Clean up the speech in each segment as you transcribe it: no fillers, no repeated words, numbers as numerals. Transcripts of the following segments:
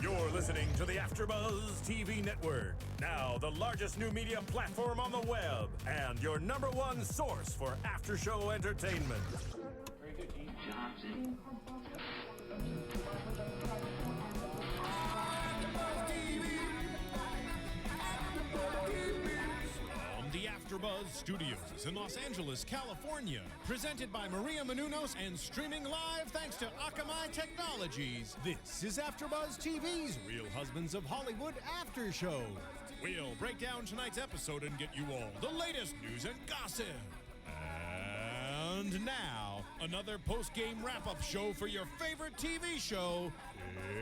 You're listening to the AfterBuzz TV Network, now the largest new media platform on the web, and your #1 source for after-show entertainment. Very good, Gene. Johnson. From the AfterBuzz Studios in Los Angeles, California, presented by Maria Menounos and streaming live thanks to Akamai Technologies. This is AfterBuzz TV's Real Husbands of Hollywood After Show. We'll break down tonight's episode and get you all the latest news and gossip. And now, another post-game wrap-up show for your favorite TV show.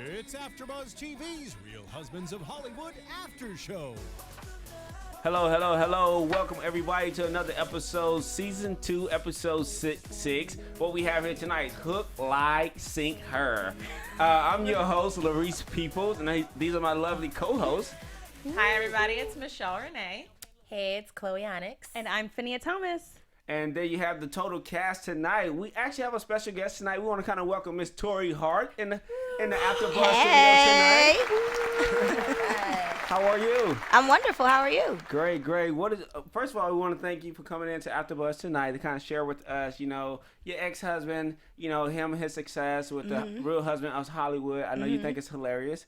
It's AfterBuzz TV's Real Husbands of Hollywood After Show. Hello. Welcome, everybody, to another episode, Season 2, Episode 6. What we have here tonight is Hook, Lie, Sink, Her. I'm your host, Larice Peoples, and these are my lovely co-hosts. Hi, everybody. It's Michelle Renee. Hey, it's Onyx. And I'm Fahnia Thomas. And there you have the total cast tonight. We actually have a special guest tonight. We want to kind of welcome Miss Tory Hart in the AfterBuzz studio tonight. How are you? I'm wonderful. How are you? Great. First of all, we want to thank you for coming into AfterBuzz tonight to kind of share with us, your ex-husband, his success with the Real Husband of Hollywood. I know you think it's hilarious.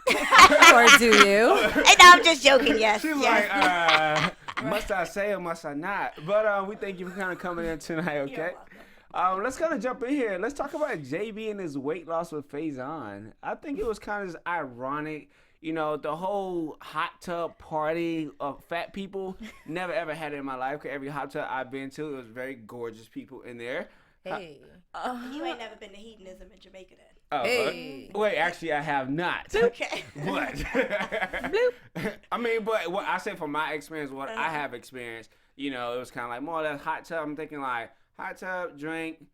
Or do you? And I'm just joking, yes. She's like, must I say or must I not? But we thank you for kind of coming in tonight, okay? Let's kind of jump in here. Let's talk about JB and his weight loss with Faizon. I think it was kind of just ironic. The whole hot tub party of fat people, never ever had it in my life. Cause every hot tub I've been to, it was very gorgeous people in there. Hey. You ain't never been to hedonism in Jamaica then. Hey. Wait, actually, I have not. Okay. But, I mean, but what I say from my experience, what I have experienced, it was kind of like more or less hot tub. I'm thinking like hot tub, drink,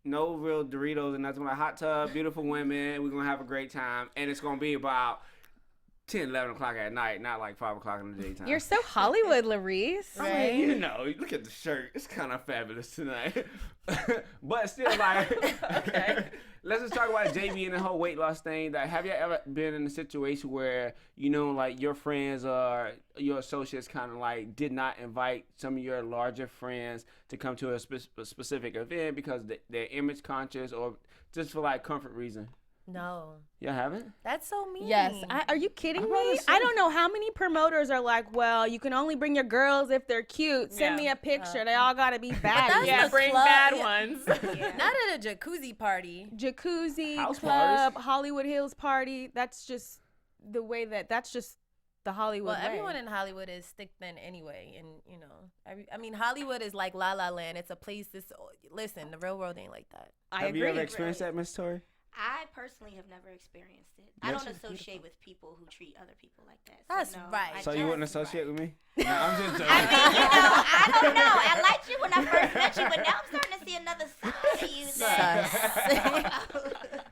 no real Doritos and nothing, like hot tub, beautiful women. We're going to have a great time. And it's going to be about 10, 11 o'clock at night, not like 5 o'clock in the daytime. You're so Hollywood, Larice. I mean, look at the shirt. It's kind of fabulous tonight. But still, like, okay. Let's just talk about JB and the whole weight loss thing. Like, have you ever been in a situation where, like, your friends or your associates kind of, like, did not invite some of your larger friends to come to a specific event because they're image conscious or just for, like, comfort reason? No. You haven't? That's so mean. Yes. Are you kidding me? I don't know how many promoters are like, well, you can only bring your girls if they're cute. Send me a picture. They all got to be bad. Yeah, bring club. bad ones. Yeah. Not at a jacuzzi party. Jacuzzi, House club, parties. Hollywood Hills party. That's just the way that's just the Hollywood way. Everyone in Hollywood is thick thin anyway. And, Hollywood is like La La Land. It's a place listen, the real world ain't like that. I agree. Have you ever experienced that, Miss Tory? I personally have never experienced it. I don't associate with people who treat other people like that. That's right. So you wouldn't associate with me? No, I'm just joking. I don't know. I liked you when I first met you, but now I'm starting to see another side of you.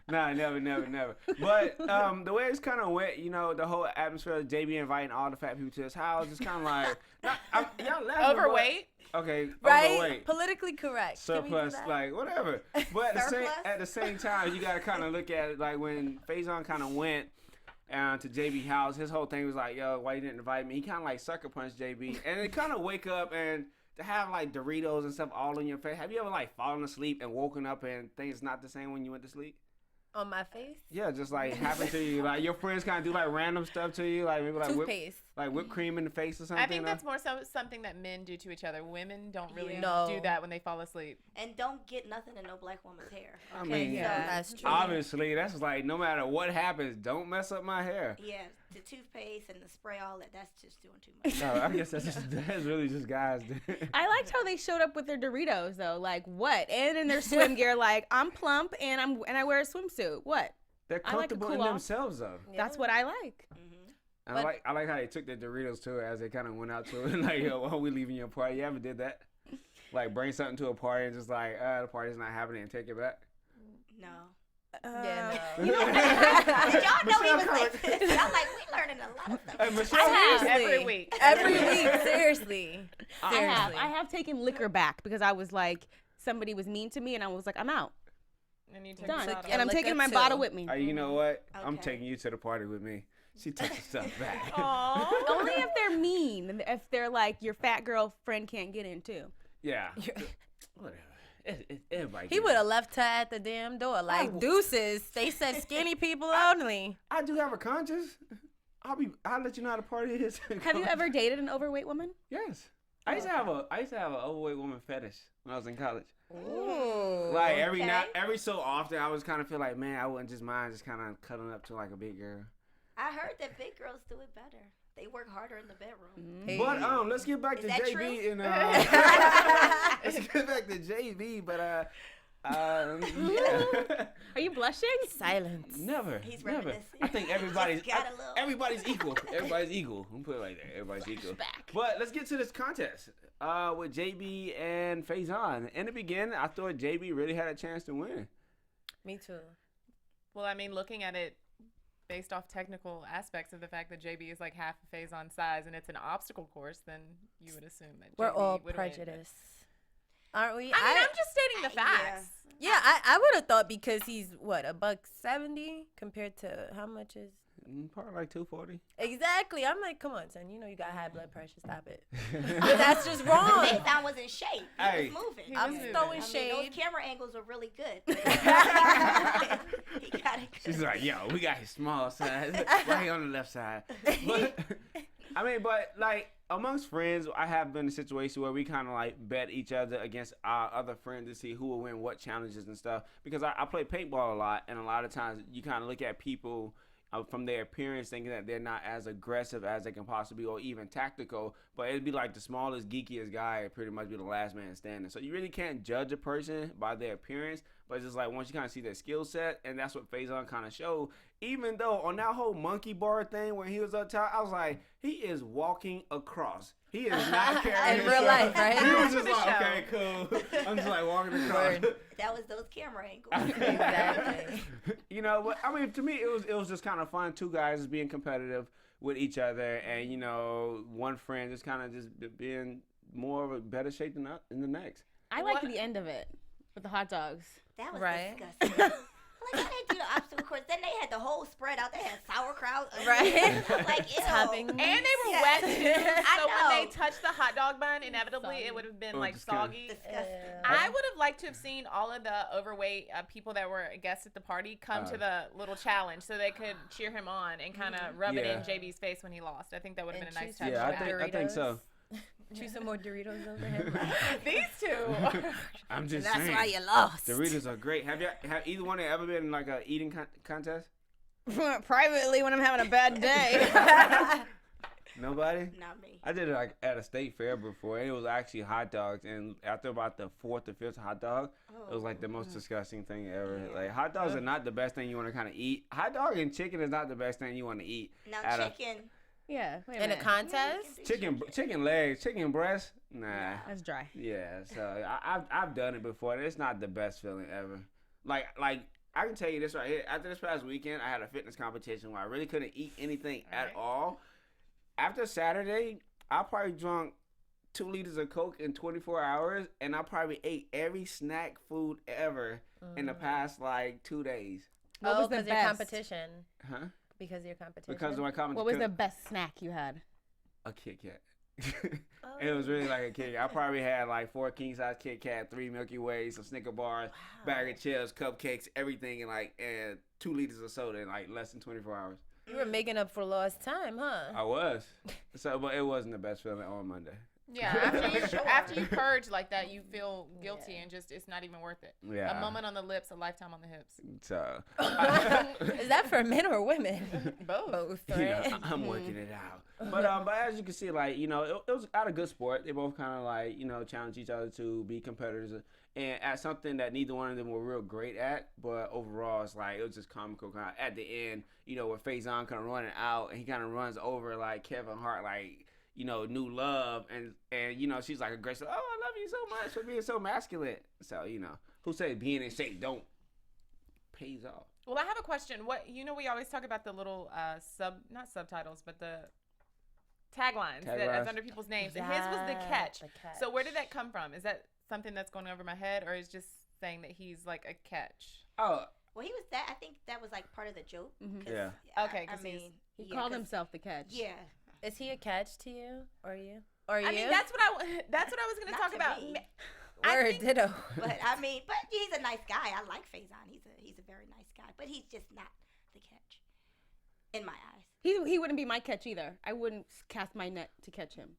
Nah, never. But the way it's kind of went, the whole atmosphere of JB inviting all the fat people to his house, it's kind of like, y'all laughing. Overweight. Okay, right? overweight. Politically correct. Surplus, like, whatever. But at the same time, you got to kind of look at it, like, when Faizon kind of went to JB house, his whole thing was like, yo, why you didn't invite me? He kind of, like, sucker punched JB. And it kind of wake up and to have, like, Doritos and stuff all on your face. Have you ever, like, fallen asleep and woken up and things not the same when you went to sleep? On my face? Yeah, just like happened to you. Like your friends kind of do like random stuff to you, like maybe like toothpaste, whipped cream in the face or something. I think that's more something that men do to each other. Women don't really do that when they fall asleep. And don't get nothing in no black woman's hair. Okay? I mean, that's true. Obviously, that's like no matter what happens, don't mess up my hair. Yeah, the toothpaste and the spray, all that's just doing too much. No, I guess that's really just guys. I liked how they showed up with their Doritos though. Like what? And in their swim gear, like I'm plump and I wear a swimsuit. What? They're comfortable in themselves though. Yeah. That's what I like. And I like how they took their Doritos too as they kind of went out to it. Like, yo, why are we leaving your party? You ever did that? Like bring something to a party and just like, the party's not happening and take it back? No. Yeah, no. You know, did y'all know he was like this? I'm like, we learning a lot of stuff. Every week. Seriously. I have taken liquor back because I was like, somebody was mean to me and I was like, I'm out. And you took Done. the bottle. And I'm Liquor taking my too. bottle with me. You know what? I'm Okay. taking you to the party with me. She took the stuff back. Aw. Only if they're mean. If they're like your fat girlfriend can't get in too. Yeah. Whatever. Everybody. He get would it. have left her at the damn door like deuces. They said skinny people only. I do have a conscience. I'll let you know how the party is. Have you ever dated an overweight woman? Yes. I used to have an overweight woman fetish when I was in college. Ooh. Like Okay. every so often, I was kind of feel like, man, I wouldn't just mind just kind of cuddling up to like a big girl. I heard that big girls do it better. They work harder in the bedroom. Hey. But let's get back Is to that JB true? and let's get back to JB. But yeah, Are you blushing? Silence. never. He's never. reminiscing. I think everybody's Just got a little- everybody's equal. Everybody's equal. I'm put it like that. Everybody's equal. But let's get to this contest with JB and Faizon. In the beginning, I thought JB really had a chance to win. Me too. Well, I mean, looking at it based off technical aspects of the fact that JB is like half of Faizon's size and it's an obstacle course, then you would assume that We're JB all would win. prejudiced. Aren't we? I mean, I'm just stating the facts. Yeah, I would have thought because he's what, $170 compared to how much is Probably like 240. exactly. I'm like, come on, son. You know you got high blood pressure. Stop it. But that's just wrong. Faizon was in shape. He Hey. was moving. I'm moving. throwing I mean, shade. those camera angles were really good. He got it good. She's like, yo, we got his small size right here on the left side. But, I mean, but like amongst friends, I have been in a situation where we kind of like bet each other against our other friends to see who will win what challenges and stuff. Because I play paintball a lot, and a lot of times you kind of look at people from their appearance thinking that they're not as aggressive as they can possibly be or even tactical, but it'd be like the smallest, geekiest guy pretty much be the last man standing. So you really can't judge a person by their appearance, but it's just like once you kind of see their skill set, and that's what Faizon kind of showed. Even though on that whole monkey bar thing when he was up top, I was like, he is walking across. He is not carrying In real himself. life, right? He was just For the like, show. okay, cool. I'm just like walking across. That was those camera angles. Exactly. You know, but I mean, to me, it was just kind of fun. Two guys being competitive with each other, and you know, one friend just kind of just being more of a better shape than the next. I liked the end of it with the hot dogs. That was Right. disgusting. Like, how they do the obstacle course? Then they had the whole spread out. They had sauerkraut. Right. Like, ew. Topping. And they were Yeah. wet too, I so when they know. touched the hot dog bun, inevitably it would have been Oh, like just kinda- soggy. Disgusting. I would have liked to have seen all of the overweight people that were guests at the party come to the little challenge so they could cheer him on and kind of rub it in Yeah. JB's face when he lost. I think that would have And been a nice choose touch. Yeah, some I think so. Chew some more Doritos over him. These two. I'm just That's saying. why you lost. Doritos are great. Have either one of you ever been in like a eating contest? Privately when I'm having a bad day. Nobody? Not me. I did it like at a state fair before, and it was actually hot dogs. And after about the fourth or fifth hot dog, it was like the most disgusting thing ever. Like hot dogs are not the best thing you want to kind of eat. Hot dog and chicken is not the best thing you want to eat. Now, at a- chicken. Yeah. Wait In a minute. contest? Chicken legs, chicken breast. Nah. That's dry. Yeah. So I've done it before. And it's not the best feeling ever. Like I can tell you this right here. After this past weekend, I had a fitness competition where I really couldn't eat anything at all. After Saturday, I probably drunk 2 liters of Coke in 24 hours, and I probably ate every snack food ever in the past like 2 days. What Oh, was the because your best? competition. Huh? Because of your competition. Because of my comment. What was the best snack you had? A Kit Kat. It was really like a Kit Kat. I probably had like 4 king size Kit Kat, 3 Milky Ways, some Snicker bars, bag of chips, cupcakes, everything, and 2 liters of soda in like less than 24 hours. You were making up for lost time, huh? I was. So, but it wasn't the best feeling on Monday. Yeah, after you purge like that, you feel guilty and just it's not even worth it. Yeah. A moment on the lips, a lifetime on the hips. So, Is that for men or women? Both. Both, you know, right? I'm working it out. But as you can see, like, you know, it was out of good sport. They both kind of like, you know, challenge each other to be competitors and at something that neither one of them were real great at. But overall, it's like, it was just comical. Kind of at the end, you know, with Faizon kind of running out and he kind of runs over like Kevin Hart, like, you know, new love, and you know, she's like aggressive. Oh, I love you so much for being so masculine. So, you know, who said being in shape don't pays off? Well, I have a question. What we always talk about the little not subtitles, but the taglines that's under people's names. And his was the catch. So where did that come from? Is that something that's going over my head, or is just saying that he's like a catch? Oh, Well, he was that. I think that was like part of the joke. Yeah. Okay, I 'cause mean, He yeah, called 'cause- himself the catch. Yeah. Is he a catch to you or you? Or you? I mean, that's what I was gonna Not talk to about. me. Word, ditto. But I mean, but he's a nice guy. I like Faizon. He's a very nice guy. But he's just not the catch, in my eyes. He wouldn't be my catch either. I wouldn't cast my net to catch him.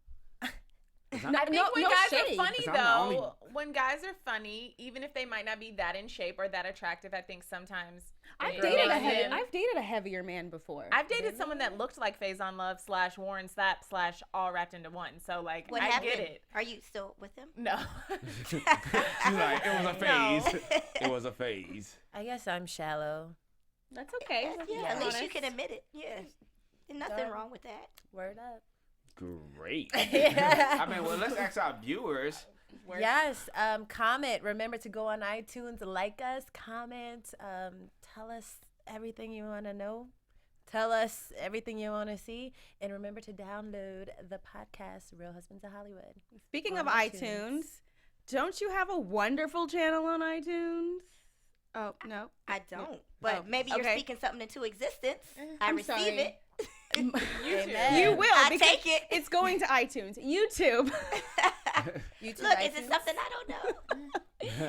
I think when no guys shade. are funny, 'Cause I'm the only- though, when guys are funny, even if they might not be that in shape or that attractive, I think sometimes I've it dated makes a heavier man before. I've dated someone that looked like Faizon Love / Warren Sapp / all wrapped into one. So like, What I happened? get it. Are you still with him? No. She's like, it was a phase. No. It was a phase. I guess I'm shallow. That's okay. Yeah, at least you can admit it. Yeah. There's nothing Duh. wrong with that. Word up. Great. I mean, well, let's ask our viewers. Yes. Comment. Remember to go on iTunes, like us, comment, tell us everything you want to know. Tell us everything you want to see. And remember to download the podcast, Real Husbands of Hollywood. Speaking on of iTunes, don't you have a wonderful channel on iTunes? Oh, no. I don't. But Oh, maybe you're okay. speaking something into existence. I I'm receive sorry. it. Amen. You will. I because take it. It's going to iTunes. YouTube. YouTube, Look, is it iTunes. something I don't know?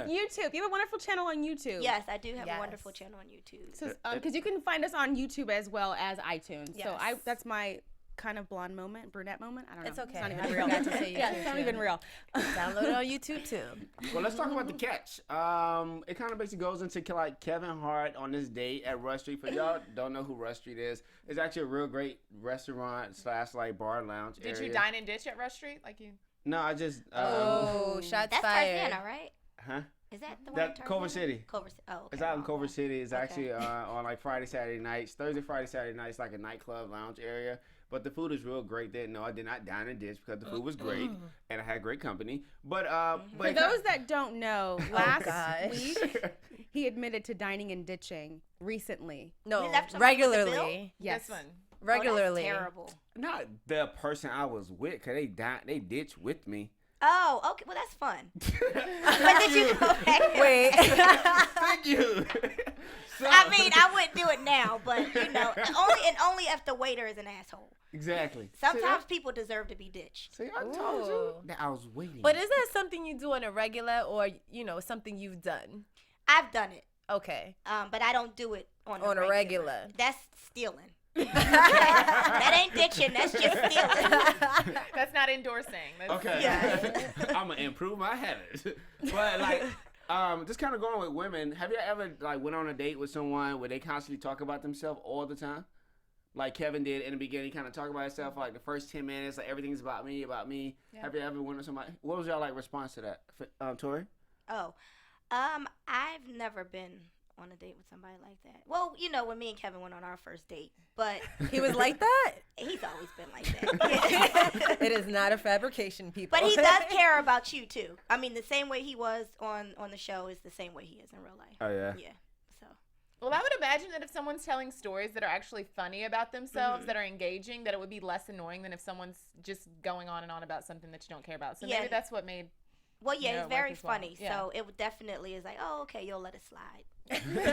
YouTube. You have a wonderful channel on YouTube. Yes, I do have Yes. a wonderful channel on YouTube. Because you can find us on YouTube as well as iTunes. So Yes. that's my kind of blonde moment, brunette moment. I don't know. It's okay. It's not I even real. forgot to say Yeah, YouTube it's not too. even real. Download it on YouTube too. Well, let's talk about the catch. It kind of basically goes into like Kevin Hart on this date at Rush Street. For y'all don't know who Rush Street is, it's actually a real great restaurant / like bar lounge Did area. you dine and ditch at Rush Street? Like you? No, I just Oh, shots That's fired. Tarzana, right? huh? Is that the one? That in Culver Tarzana? City. Culver City. Oh, okay. It's out in wrong Culver one. City. It's Okay. actually on like Friday, Saturday nights. Thursday, Friday, Saturday nights, like a nightclub lounge area. But the food is real great there. No, I did not dine and ditch because the food was great and I had great company. But For those that don't know, last gosh. week he admitted to dining and ditching recently. No, You left something with the bill? regularly. Yes. This one. Regularly. Oh, that's terrible. not the person I was with, cause they ditched with me. Oh, okay. Well, that's fun. But did you go back? Wait. Thank you. So- I mean, I wouldn't do it now, but you know, only if the waiter is an asshole. Exactly. Sometimes people deserve to be ditched. See, I told you Ooh. that I was waiting. But is that something you do on a regular or, something you've done? I've done it, Okay. but I don't do it on a regular. That's stealing. That ain't ditching. That's just stealing. That's not endorsing. That's, Okay. Yeah. I'm gonna improve my habits. But like, just kind of going with women. Have you ever like went on a date with someone where they constantly talk about themselves all the time? Like Kevin did in the beginning, kind of talk about himself for like the first 10 minutes, like everything's about me, about me. Yeah. Have you ever went with somebody? What was y'all like response to that, Tory? Oh, I've never been on a date with somebody like that. Well, when me and Kevin went on our first date, but He was like that? he's always been like that. It is not a fabrication, people. But he does care about you too. I mean, the same way he was on the show is the same way he is in real life. Oh yeah. Yeah. So Well, I would imagine that if someone's telling stories that are actually funny about themselves, that are engaging, that it would be less annoying than if someone's just going on and on about something that you don't care about. So Yeah. maybe that's what made. well, yeah, Yeah, it's very like as well. funny. Yeah. So it definitely is like, oh, okay, you'll let it slide. You're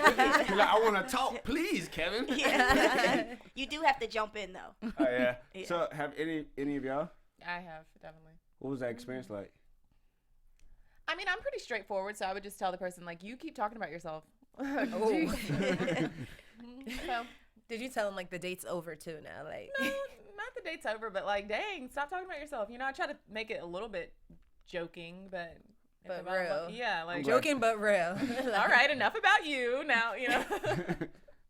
like, I want to talk, please, Kevin. Yeah. You do have to jump in though. Oh yeah. Yeah. So have any of y'all? I have, definitely. What was that experience like? I mean, I'm pretty straightforward, so I would just tell the person, like, you keep talking about yourself. Oh. So, Did you tell him, like, the date's over, too, now? Like, no, not the date's over, but, like, dang, stop talking about yourself. I try to make it a little bit joking, but... at But the bottom real. line- yeah, like... joking but real. All right, enough about you. Now,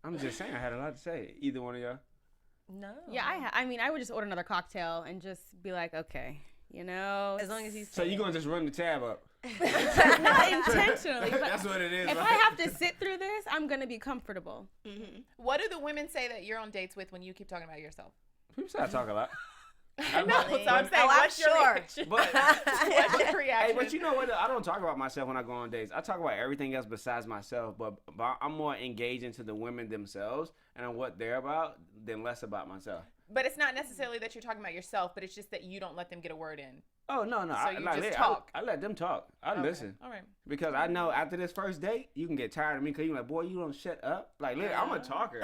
I'm just saying, I had a lot to say. Either one of y'all. No. Yeah, I mean, I would just order another cocktail and just be like, okay, As long as he's So you gonna just run the tab up? not intentionally. But That's what it is. if right? I have to sit through this, I'm gonna be comfortable. What do the women say that you're on dates with when you keep talking about yourself? People say I talk a lot. I know, so I'm saying, Oh, I'm what's your sure. reaction? But What's your hey, reaction? but you know what? I don't talk about myself when I go on dates. I talk about everything else besides myself. But I'm more engaged into the women themselves and what they're about than less about myself. But it's not necessarily that you're talking about yourself, but it's just that you don't let them get a word in. Oh no. So you just talk. I let them talk. I listen. All right. Because I know after this first date, you can get tired of me because you're like, boy, you don't shut up. Like, look, I'm a talker.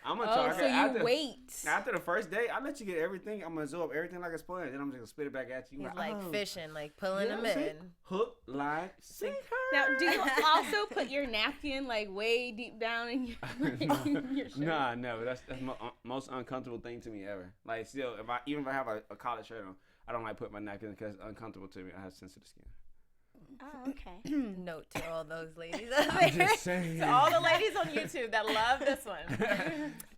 I'm a talker. So you wait. After the first date, I let you get everything. I'm gonna absorb everything like a sponge, and I'm just gonna spit it back at you. He's You're like fishing, like pulling them see? in. Hook, line, sinker. Now, do you also put your napkin like way deep down in your shirt? Nah, never. That's the most uncomfortable thing to me ever. Like, still, even if I have a collared shirt on, I don't like putting my napkin because it's uncomfortable to me. I have sensitive skin. Oh, okay. Note to all those ladies. I'm just saying. To all the ladies on YouTube that love this one.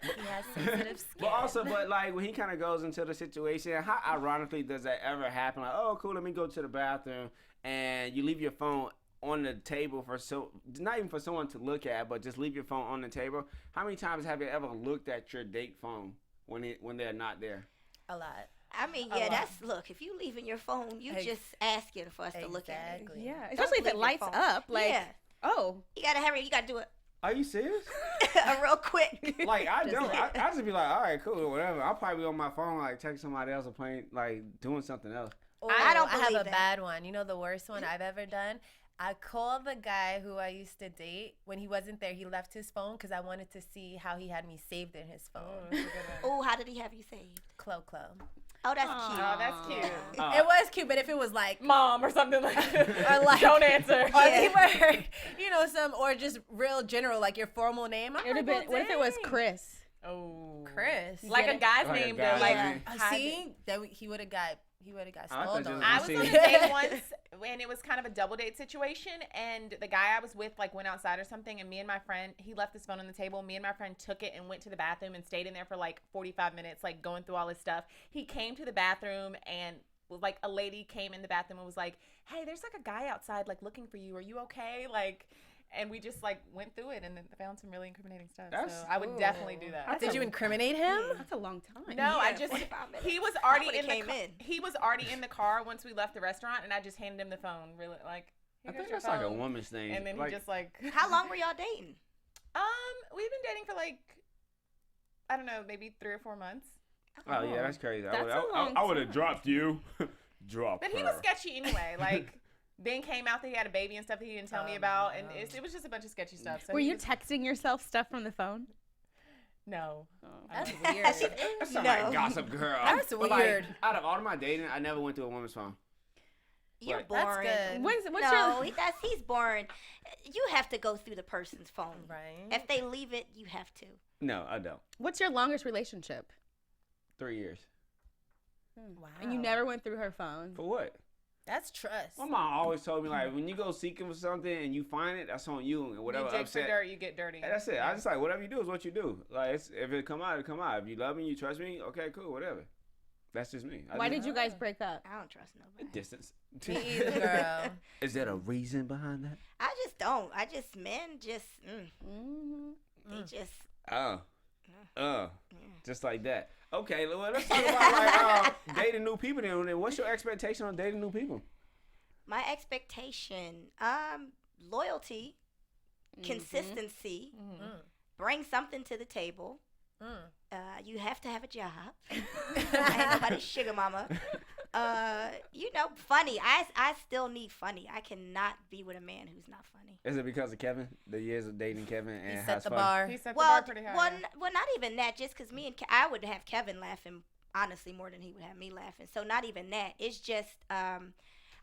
He has sensitive skin. But like when he kind of goes into the situation, how ironically does that ever happen? Like, oh, cool, let me go to the bathroom, and you leave your phone on the table not even for someone to look at, but just leave your phone on the table. How many times have you ever looked at your date phone when they're not there? A lot. I mean, look, if you leaving your phone, you just asking for us to look at it. Yeah, especially if it lights up. Like, you gotta hurry. You gotta do it Are you serious? real quick. Like, I don't. I just be like, all right, cool, whatever. I'll probably be on my phone, like, texting somebody else or playing, like, doing something else. Oh, I don't I have believe a that. bad one. You know the worst one I've ever done? I called the guy who I used to date. When he wasn't there, he left his phone because I wanted to see how he had me saved in his phone. Oh, how did he have you saved? Clo. Oh, that's cute. Oh, that's cute. It was cute, but if it was like Mom or something like that. or like Don't answer. or he were, you know, or just real general, like your formal name. it would have been. What if it was Chris? Oh. Chris? Like a guy's Like a name, guy's though. Like, name. See, that he would have got thought stalled you on. was I gonna was say- on a date once, and it was kind of a double date situation. And the guy I was with, like, went outside or something, and me and my friend, he left his phone on the table. Me and my friend took it and went to the bathroom and stayed in there for like 45 minutes, like going through all his stuff. He came to the bathroom, and like a lady came in the bathroom and was like, "Hey, there's like a guy outside, like looking for you. Are you okay?" Like. And we just like went through it and then found some really incriminating stuff. So I would definitely do that. Did you incriminate him? That's a long time. No, I just 45 minutes. he was already would've in the came in. he was already in the car once we left the restaurant, and I just handed him the phone. Really, like, I "Here think goes that's your like a phone." woman's thing. And then like, he just like How long were y'all dating? we've been dating for like I don't know, maybe 3 or 4 months. oh yeah, that's crazy. That's a long I would have time. dropped you. Drop But her. he was sketchy anyway. Like then came out that he had a baby and stuff that he didn't tell me about, and it was just a bunch of sketchy stuff. So Were he you just- texting yourself stuff from the phone? No. That's I weird. That sound like gossip girl. That's But, like, weird. out of all of my dating, I never went through a woman's phone. You're Right. That's boring. good. What's No, your? he's boring. You have to go through the person's phone. Right. If they leave it, you have to. No, I don't. What's your longest relationship? 3 years. Wow. And you never went through her phone. For what? That's trust. My mom always told me, like, when you go seeking for something and you find it, that's on you. And whatever you dig upset. for dirt, you get dirty. And that's it. I just like, whatever you do is what you do. Like, if it come out, it come out. If you love me, you trust me, okay, cool, whatever. That's just me. Why did you guys break up? I don't trust nobody. Distance. Me either, girl. Is there a reason behind that? I just don't. Men just, they just. Just like that. Okay, well, let's talk about like dating new people. Then what's your expectation on dating new people? My expectation, loyalty, consistency, bring something to the table. You have to have a job. I ain't nobody's sugar mama. Funny. I still need funny. I cannot be with a man who's not funny. Is it because of Kevin? The years of dating Kevin and He how set it's the fun? bar. He set the Well, bar pretty high. well, not even that. Just because I would have Kevin laughing, honestly, more than he would have me laughing. So not even that. It's just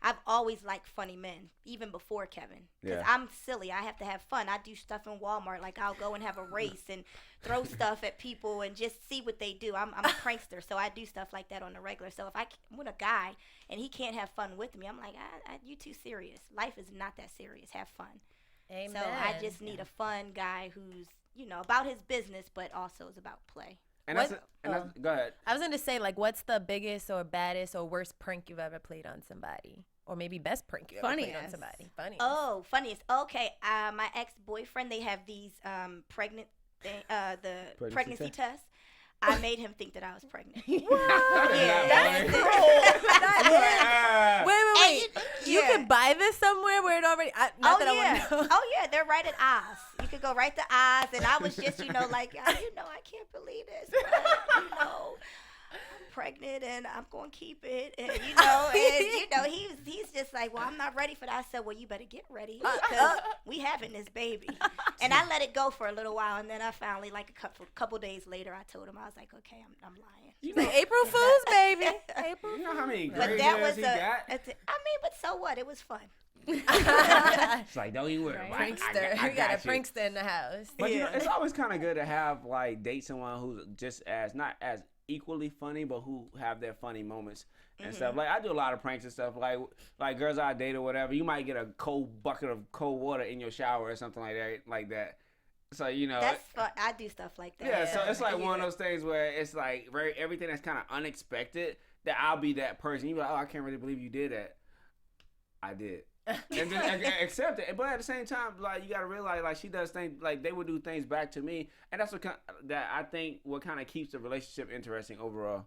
I've always liked funny men, even before Kevin. Because Yeah. I'm silly. I have to have fun. I do stuff in Walmart. Like, I'll go and have a race and throw stuff at people and just see what they do. I'm a prankster, so I do stuff like that on the regular. So if I'm with a guy and he can't have fun with me, I'm like, you too serious. Life is not that serious. Have fun. Amen. So I just need a fun guy who's, about his business, but also is about play. And What- that's go ahead. I was going to say, like, what's the biggest or baddest or worst prank you've ever played on somebody? Or maybe best prank you've ever played on Funniest. somebody? Funny. Oh, funniest. Okay, my ex-boyfriend, they have these pregnancy Pregnancy tests. I made him think that I was pregnant. Yeah, that's Wait. You yeah. could buy this somewhere where it already. I want to know. Oh yeah, they're right at Oz. You could go right to Oz, and I was just, like, I can't believe this. But, pregnant and I'm gonna keep it, and he's just like, well, I'm not ready for that. I said, well, you better get ready because we having this baby. And I let it go for a little while, and then I finally, like a couple days later, I told him, I was like, okay, I'm lying. You know, April Fool's, baby. April. You know how many But gray that hairs was he got? but so what? It was fun. It's like, don't even worry. Prankster. I We got a you. prankster in the house. But you know, it's always kind of good to have date someone who's just not as equally funny, but who have their funny moments and stuff. Like I do a lot of pranks and stuff. Like girls I date or whatever, you might get a cold bucket of cold water in your shower or something like that. So that's fun. I do stuff like that. Yeah, so it's like one of those things where it's like everything that's kind of unexpected. That I'll be that person. You be like, oh, I can't really believe you did that. I did. And just accept it, but at the same time, you gotta realize, she does things they would do things back to me, and that's that I think what kind of keeps the relationship interesting overall.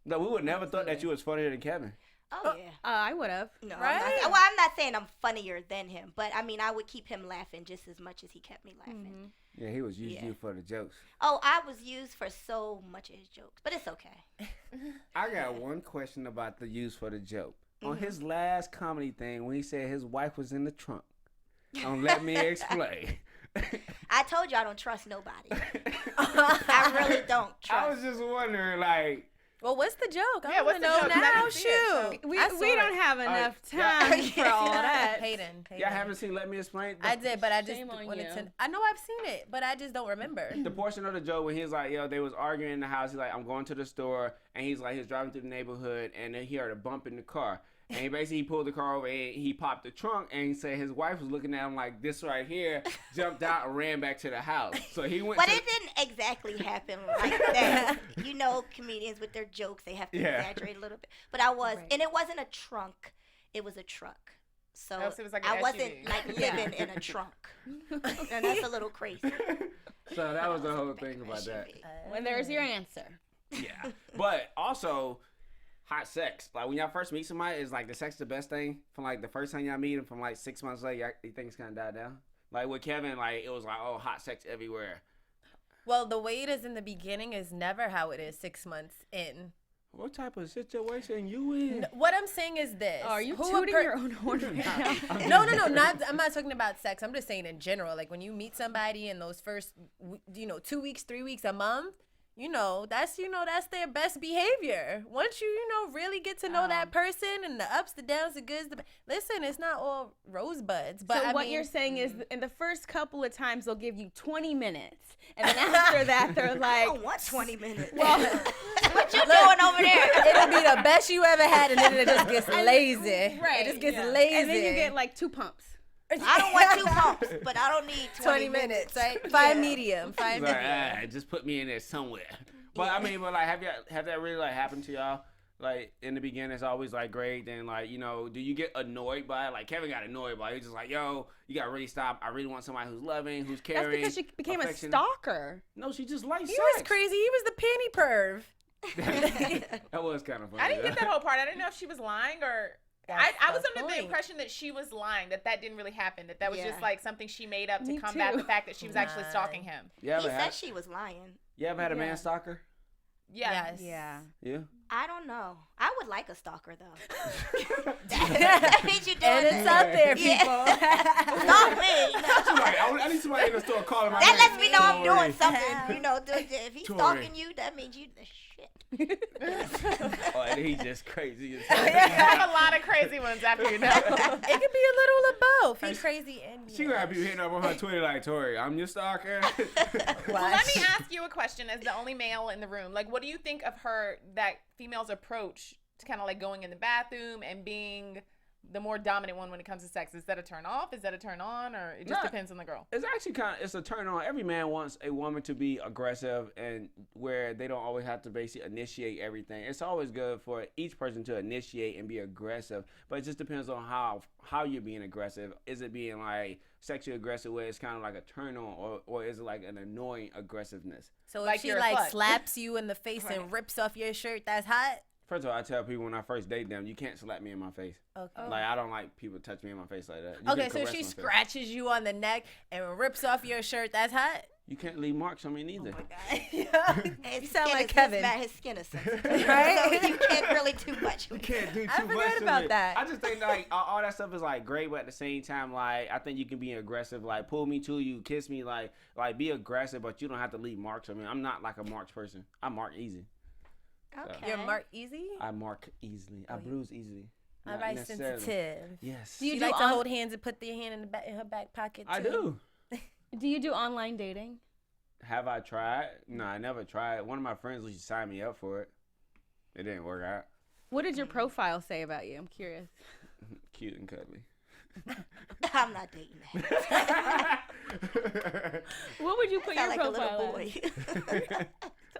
No, we would never thought that you was funnier than Kevin. Oh yeah, I would have. No, right? I'm not saying I'm funnier than him, but I mean I would keep him laughing just as much as he kept me laughing. Yeah, he was using you for the jokes. Oh, I was used for so much of his jokes, but it's okay. I got one question about the use for the joke. On his last comedy thing, when he said his wife was in the trunk, let me explain. I told you I don't trust nobody. I really don't trust. I was just wondering, well, what's the joke? Yeah, what's the joke? Now, I didn't see it, shoot. We don't have enough time for all that. Hayden. Y'all haven't seen Let Me Explain? I did, but I just Shame on wanted you. to. I know I've seen it, but I just don't remember. The portion of the joke when he's like, they was arguing in the house. He's like, I'm going to the store, and he's driving through the neighborhood, and then he heard a bump in the car. And he pulled the car over and he popped the trunk, and he said his wife was looking at him like this right here, jumped out and ran back to the house. So he went. But it didn't exactly happen like that. You know, comedians with their jokes, they have to exaggerate a little bit. But and it wasn't a trunk, it was a truck. So, it was like I an wasn't SUV. living in a trunk. And that's a little crazy. So that was the whole thing about that. When there's your answer. Yeah. But also, hot sex. When y'all first meet somebody, is the sex the best thing? From the first time y'all meet them, from 6 months later, you think it's kind of died down? With Kevin, it was oh, hot sex everywhere. Well, the way it is in the beginning is never how it is 6 months in. What type of situation you in? What I'm saying is this. Oh, are you tooting your own horn right No, now? I'm not talking about sex. I'm just saying in general. When you meet somebody in those first, 2 weeks, 3 weeks, a month, that's their best behavior. Once you really get to know that person and the ups, the downs, the goods, listen, it's not all rosebuds. But so what you're saying is, in the first couple of times, they'll give you 20 minutes, and then after that, they're like, I don't want 20 minutes. well, what you doing over there? It'll be the best you ever had, and then it just gets lazy. right? It just gets lazy. And then you get 2 pumps. I don't want 2 pumps, but I don't need 20 minutes, right? 5 medium, 5 medium. Just put me in there somewhere. But I mean, have that really happened to y'all? In the beginning, it's always great. Then do you get annoyed by it? Kevin got annoyed by it. He's just yo, you gotta really stop. I really want somebody who's loving, who's caring. That's because she became a affectionate. stalker. No, she just likes He sex. was crazy. He was the panty perv. That was kind of funny. I didn't get that whole part. I didn't know if she was lying or. I was under the impression that she was lying, that didn't really happen, that was just something she made up to Me combat too. the fact that she was actually stalking him. He said she was lying. You ever had a man stalker? Yes. Yeah. Yeah. I don't know. I would like a stalker though. that means you're doing And it's out there, people. Stalk me. I need somebody in the store calling my That name. lets me know I'm Tory. doing something. If he's Tory. stalking you, that means you the shit. Oh, he's just crazy. I have a lot of crazy ones after you know. It could be a little of both. He's crazy and She gonna have people hitting up on her Twitter Tory, I'm your stalker. Well, let me ask you a question as the only male in the room. What do you think of that female's approach to kind of going in the bathroom and being the more dominant one when it comes to sex? Is that a turn off? Is that a turn on? Or it just depends on the girl? It's actually it's a turn on. Every man wants a woman to be aggressive and where they don't always have to basically initiate everything. It's always good for each person to initiate and be aggressive, but it just depends on how you're being aggressive. Is it being sexually aggressive where it's kind of like a turn on, or is it an annoying aggressive-ness? So if she slaps you in the face and rips off your shirt, that's hot? First of all, I tell people when I first date them, you can't slap me in my face. Okay. I don't like people touch me in my face like that. You Okay, can so caress she my face. scratches you on the neck and rips off your shirt, that's hot? You can't leave marks on me neither. Oh my God. His sound skin like is Kevin. His skin is sensitive. Right? So you can't really do much. You can't do too I much. forgot to about me. that. I just think like all that stuff is like great, but at the same time, like I think you can be aggressive, like pull me to you, kiss me, like be aggressive, but you don't have to leave marks on me. I'm not like a marks person. I mark easy. Okay. You're marked easy? I mark easily. I bruise easily. All Not right, necessarily. sensitive. Yes. Do you She do like to on- hold hands and put their hand in her back pocket, too. I do. Do you do online dating? Have I tried? No, I never tried. One of my friends used to sign me up for it. It didn't work out. What did your profile say about you? I'm curious. Cute and cuddly. I'm not dating that. What would you put your Sound like a profile little boy. as?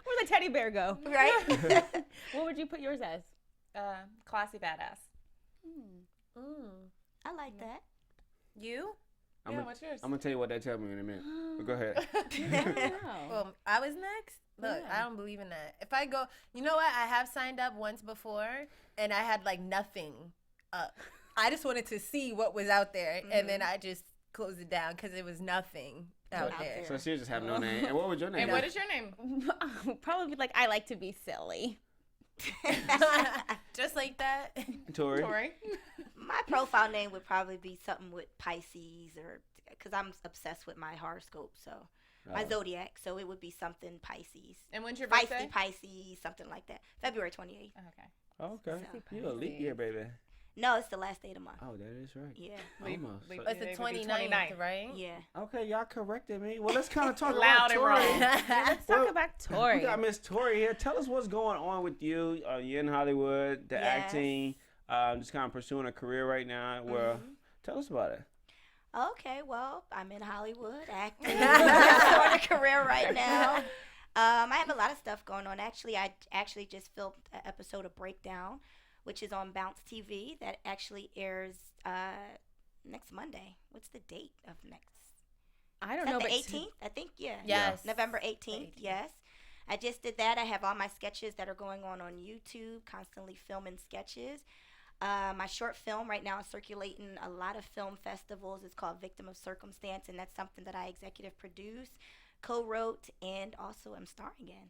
Where'd the teddy bear go? Right? What would you put yours as? Classy badass. I like that. You? What's yours? I'm gonna tell you what they tell me in a minute. But go ahead. Wow. I was next? Look, I don't believe in that. If I go, you know what? I have signed up once before, and I had like nothing up. I just wanted to see what was out there, and then I just closed it down because it was nothing out there. So she just have no name. And what was your name? And what is your name? Probably like I like to be silly. Just like that. Tori? Tory. My profile name would probably be something with Pisces, or because I'm obsessed with my horoscope, so my zodiac. So it would be something Pisces, And when's your feisty birthday? Pisces, something like that. February 28th. Okay. Okay. You a leap year, baby. No, it's the last day of the month. Oh, that is right. Yeah. Almost. Leap. So- It's the It would be 29th, right? Yeah. okay, y'all corrected me. Well, let's kind of talk Loud about and Tori. wrong. Let's talk about We Tory. got Miss Tori here. Tell us what's going on with you. You're in Hollywood, the Yes. acting, just kind of pursuing a career right now. Well, tell us about it. Okay, well, I'm in Hollywood acting. I'm on a career right now. I have a lot of stuff going on. Actually, I just filmed an episode of Breakdown, which is on Bounce TV. That actually airs next Monday. What's the date of next? I don't Is know, that but the 18th? I think, yeah. Yes. November 18th, yes. I just did that. I have all my sketches that are going on YouTube, constantly filming sketches. My short film right now is circulating a lot of film festivals. It's called Victim of Circumstance, and that's something that I executive produce, co-wrote, and also am starring in.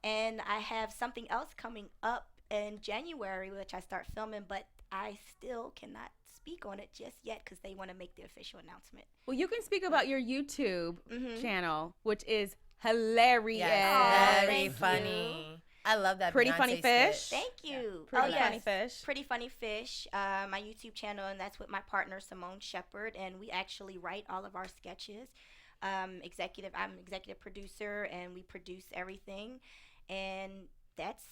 And I have something else coming up in January, which I start filming, but I still cannot speak on it just yet because they want to make the official announcement. well, you can speak about your YouTube Mhm. channel, which is hilarious. Yes, very thank funny. I love that. Pretty Beyonce Funny skit. Fish. Thank you. Pretty yes. Funny Fish. Pretty Funny Fish, my YouTube channel, and that's with my partner Simone Shepard, and we actually write all of our sketches. I'm executive producer, and we produce everything, and that's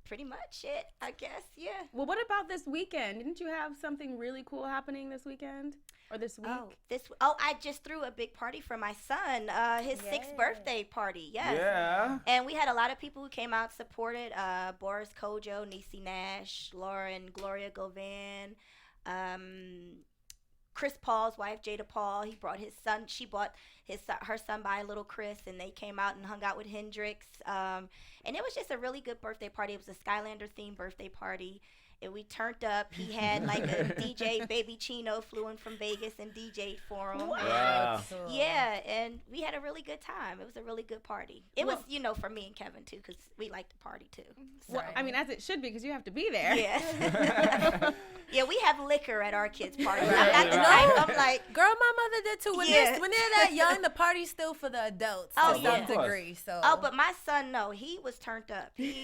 pretty much it, I guess. Yeah. Well, what about this weekend? Didn't you have something really cool happening this weekend or this week? I just threw a big party for my son, his 6th birthday party. Yes. Yeah. And we had a lot of people who came out, supported Boris Kojo, Niecy Nash, Lauren, Gloria Govan, Chris Paul's wife, Jada Paul. He brought his son. She brought her son by, little Chris, and they came out and hung out with Hendrix. And it was just a really good birthday party. It was a Skylander themed birthday party. And we turned up. He had like a DJ, Baby Chino, flew in from Vegas and DJ'd for him. Wow. Yeah, and we had a really good time. It was a really good party. It was, for me and Kevin too, because we like to party too. Well, I mean, as it should be, because you have to be there. Yeah. Yeah, we have liquor at our kids' party. Right, I'm not the right. type. I'm like, Girl, my mother did too. When, Yeah. when they're that young, the party's still for the adults Oh, to yeah. some degree. So. oh, but my son, no, he was turned up. I mean,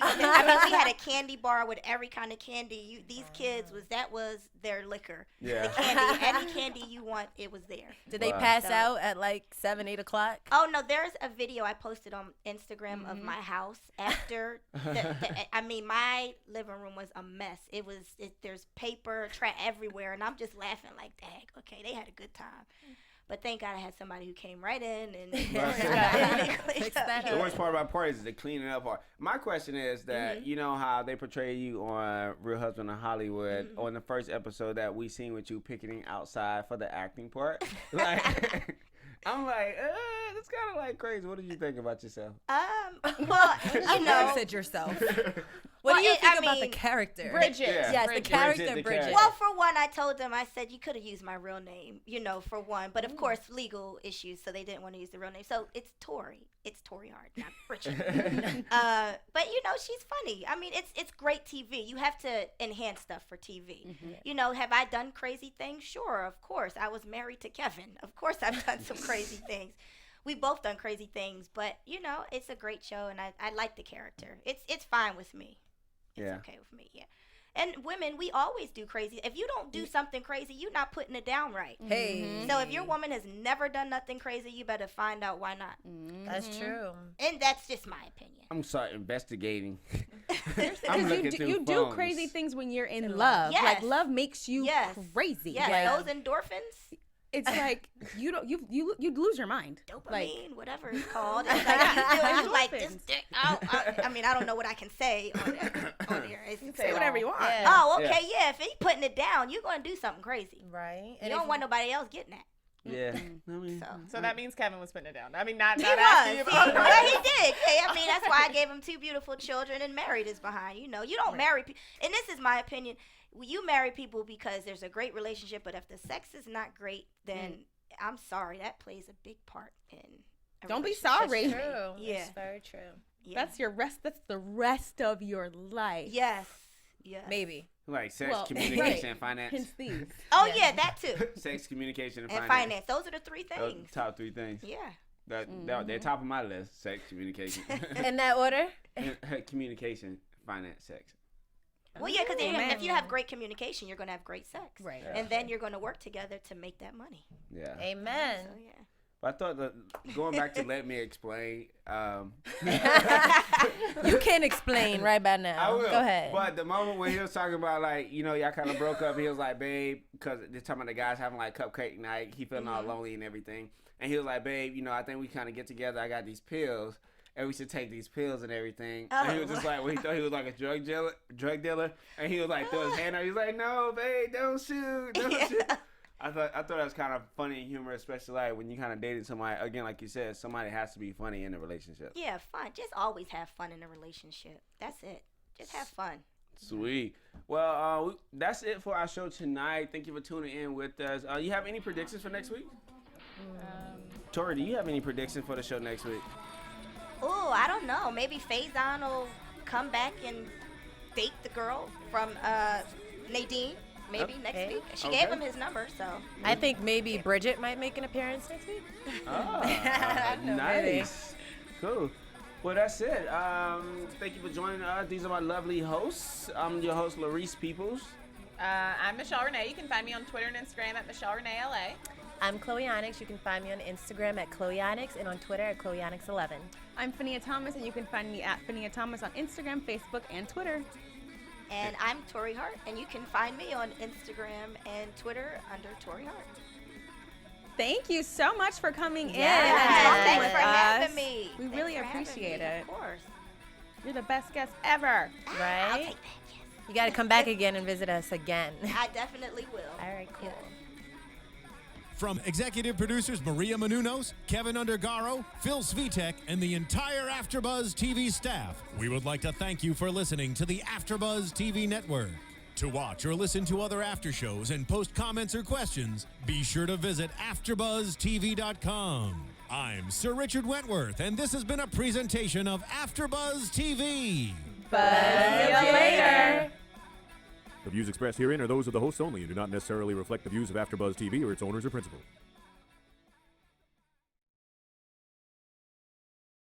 we had a candy bar with every kind of candy. These kids that was their liquor. Yeah. The candy, any candy you want, it was there. Did they Wow. pass So- out at like 7, 8 o'clock? Oh no, there's a video I posted on Instagram of my house after. I mean, my living room was a mess. There's paper, everywhere, and I'm just laughing like, dang, okay, they had a good time. But thank God I had somebody who came right in and Fix that The up. worst part about parties is the cleaning up part. My question is that you know how they portray you on Real Husband of Hollywood on the first episode that we seen with you picketing outside for the acting part. Like, I'm like, it's kind of like crazy. What did you think about yourself? well, You said yourself. What do you Well, think I about the mean, character? Bridget. Yeah. Yes, the Bridget. character Bridget, the Bridget. character. Well, for one, I told them, I said, you could have used my real name, for one. But of course, legal issues, so they didn't want to use the real name. So it's Tory. It's Tory Hart, not Bridget. But, she's funny. I mean, it's great TV. You have to enhance stuff for TV. Have I done crazy things? Sure, of course. I was married to Kevin. Of course I've done some crazy things. We both done crazy things. But, it's a great show, and I like the character. It's fine with me. It's okay with me, yeah. And women, we always do crazy. If you don't do something crazy, you're not putting it down right. Hey. So if your woman has never done nothing crazy, you better find out why not. That's true. And that's just my opinion. I'm sorry, investigating. Because you do crazy things when you're in love. Yes. Like love makes you crazy. Yes, Like, those endorphins, it's like you'd lose your mind. dopamine, Like, whatever it's called. It's like you feel like this Endorphins. dick. I mean, I don't know what I can say on here. say whatever you want. Yeah. Oh, okay, yeah. If he's putting it down, you're gonna do something crazy. Right. You don't want nobody else getting that. Yeah. I mean, So that means Kevin was putting it down. I mean, not He asking you was. about Yeah, he did. Hey, I mean, that's why I gave him 2 beautiful children and married his behind. You don't marry people. And this is my opinion. You marry people because there's a great relationship, but if the sex is not great, then I'm sorry, that plays a big part in a Don't be relationship. sorry. True. Yeah. It's very true. Yeah. That's the rest of your life. Yes. Yes. Maybe. like sex, Well, communication, right. and finance. Hence these. Oh Yeah. yeah, that too. Sex, communication, and And finance. finance. Those are the 3 Those are things. the top 3 things. Yeah. They're top of my list. Sex, communication, In that order? communication, finance, sex. Well, yeah, because Amen. if you have great communication, you're gonna have great sex. Right. And then you're gonna work together to make that money. Yeah. Amen. So yeah. But I thought that going back to let me explain. You can explain right by now. I will. Go ahead. But the moment when he was talking about like, y'all kind of broke up, he was like, babe, because they're talking about the guys having like cupcake night. He feeling all lonely and everything. And he was like, babe, I think we kind of get together. I got these pills. And we should take these pills and everything. And he was just like, he thought he was like a drug dealer. And he was like, throw his hand out. He was like, no, babe, don't shoot. Don't shoot. I thought that was kind of funny and humorous, especially like when you kind of dated somebody. Again, like you said, somebody has to be funny in a relationship. Yeah, fun. Just always have fun in a relationship. That's it. Just have fun. Sweet. Well, that's it for our show tonight. Thank you for tuning in with us. You have any predictions for next week? Tory, do you have any predictions for the show next week? Oh, I don't know. Maybe Faizon will come back and date the girl from Nadine. Maybe next week. She gave him his number, so. I think maybe Bridget might make an appearance next week. Nice. Cool. Well, that's it. Thank you for joining us. These are my lovely hosts. I'm your host, Larice Peoples. I'm Michelle Renee. You can find me on Twitter and Instagram at Michelle Renee LA. I'm Chloe Onyx. You can find me on Instagram at Chloe Onyx and on Twitter at Chloe Onyx 11. I'm Fahnia Thomas, and you can find me at Fahnia Thomas on Instagram, Facebook, and Twitter. And I'm Tory Hart, and you can find me on Instagram and Twitter under Tory Hart. Thank you so much for coming in. Yeah, and talking thanks with for us. having me. We Thanks really for having appreciate me, it. Of course. You're the best guest ever. I'll Right? take that, yes. You got to come back again and visit us again. I definitely will. All right, cool. From executive producers Maria Menounos, Kevin Undergaro, Phil Svitek, and the entire AfterBuzz TV staff, we would like to thank you for listening to the AfterBuzz TV network. To watch or listen to other after shows and post comments or questions, be sure to visit AfterBuzzTV.com. I'm Sir Richard Wentworth, and this has been a presentation of AfterBuzz TV. Buzz you later. The views expressed herein are those of the hosts only and do not necessarily reflect the views of AfterBuzz TV or its owners or principals.